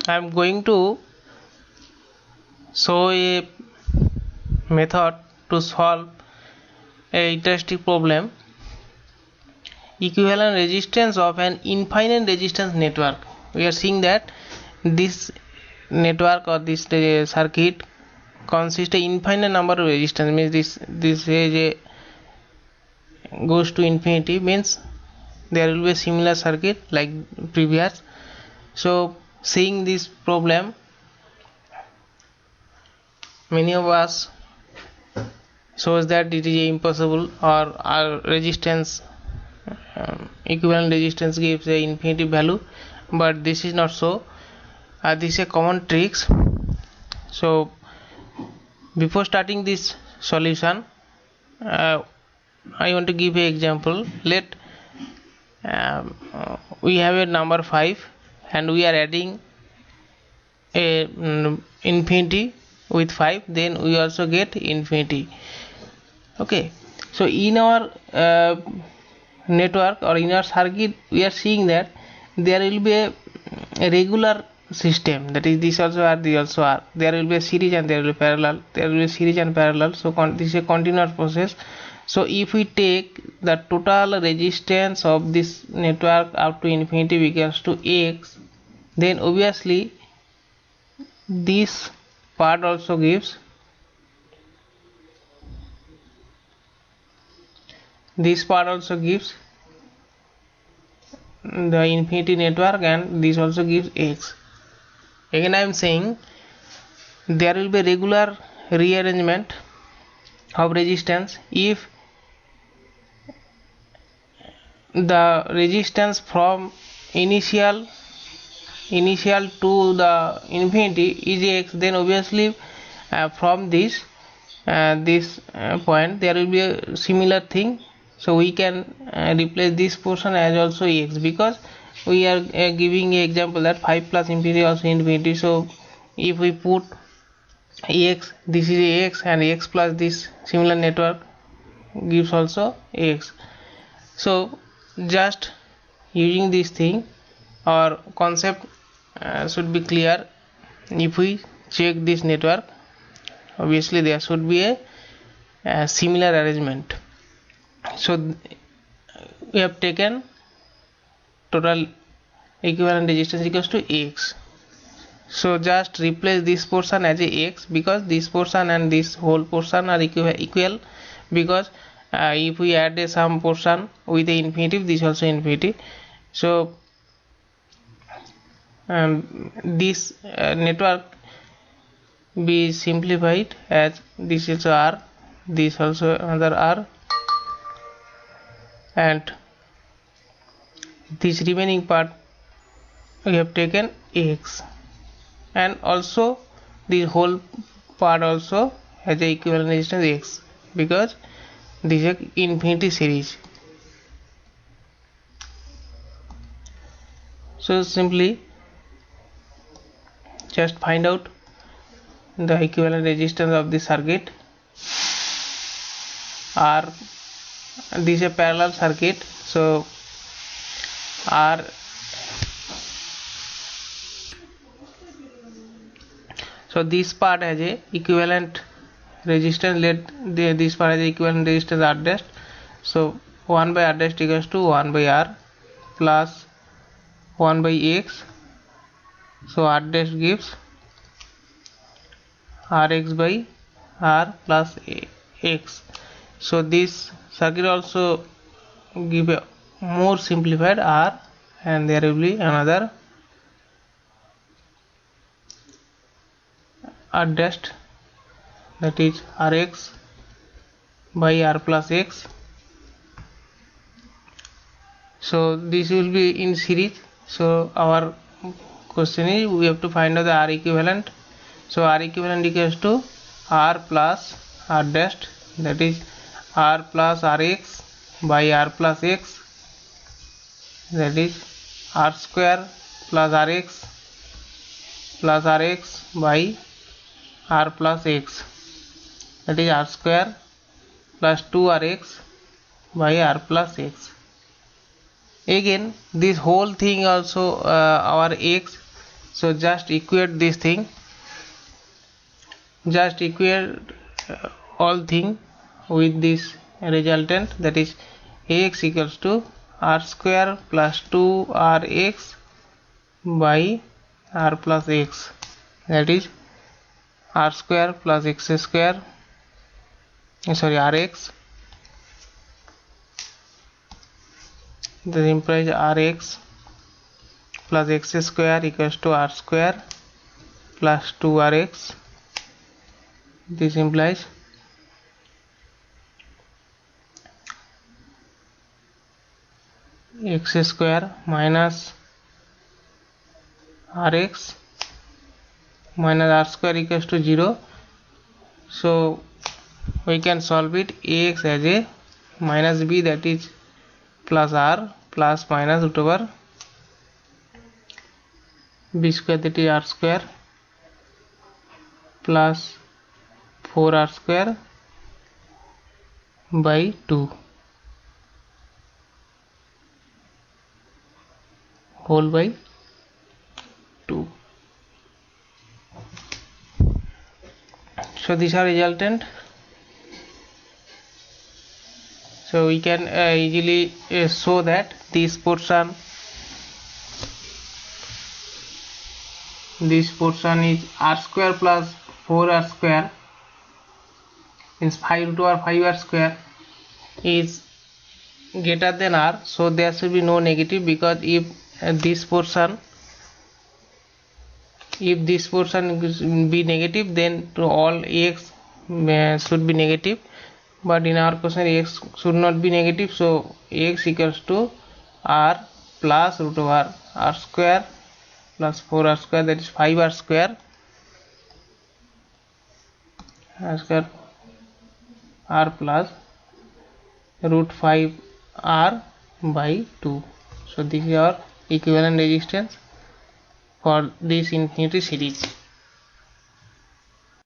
I am going to show a method to solve a interesting problem. Equivalent resistance of an infinite resistance network. We are seeing that this network or this circuit consists of infinite number of resistance, means this is a goes to infinity, means there will be a similar circuit like previous. So seeing this problem, many of us shows that it is impossible, or our resistance equivalent resistance gives a infinity value, but this is not so. This is a common tricks. So before starting this solution, I want to give an example. Let we have a number 5 and we are adding a infinity with 5, then we also get infinity. Okay, so in our network or in our circuit, we are seeing that there will be a regular system, that is this also are, this also are, there will be a series and there will be parallel, there will be a series and parallel. So this is a continuous process. So if we take the total resistance of this network up to infinity equals to x, then obviously this part also gives the infinity network, and this also gives x. Again I am saying there will be regular rearrangement of resistance. If the resistance from initial to the infinity is x, then obviously from this point there will be a similar thing. So we can replace this portion as also x, because we are giving an example that 5 plus infinity also infinity. So if we put x, this is x, and x plus this similar network gives also x. So just using this thing, our concept should be clear. If we check this network, obviously there should be a similar arrangement. So we have taken total equivalent resistance equals to x. So just replace this portion as a x, because this portion and this whole portion are equal, because if we add some portion with the infinitive, this also infinity. So this network be simplified as this is r, this also another r, and this remaining part we have taken x, and also the whole part also has the equivalent resistance x, because this is infinity series. So simply just find out the equivalent resistance of the circuit. R, this is a parallel circuit, so R, so this part has a equivalent resistance. Let this part has a equivalent resistance R dash. So 1 by R dash equals to 1 by R plus 1 by X. So R dash gives Rx by R plus X. So this circuit also give a more simplified R, and there will be another R dash, that is Rx by R plus X. So this will be in series. So our question is, we have to find out the R equivalent. So R equivalent equals to R plus R dash, that is R plus Rx by R plus X, that is R square plus Rx plus Rx by R plus X, that is R square plus 2Rx by R plus X. Again this whole thing also our X, So just equate this thing, just equate all thing with this resultant, that is Ax equals to r square plus 2rx by r plus x, that is r square plus x square, rx, that implies rx plus x square equals to r square plus 2rx. This implies x square minus rx minus r square equals to 0. So we can solve it. Ax as a minus b, that is plus r plus minus root over b square, that is r square plus 4r square by 2 whole by 2. So these are resultant. So we can easily show that this portion is r square plus 4r square, means 5 root over 5r square is greater than r. So there should be no negative, because if this portion be negative, then to all x should be negative, but in our question x should not be negative. So x equals to r plus root over r square plus 4r square, that is 5r square, r plus root 5r by 2. So this is our equivalent resistance for this infinity series.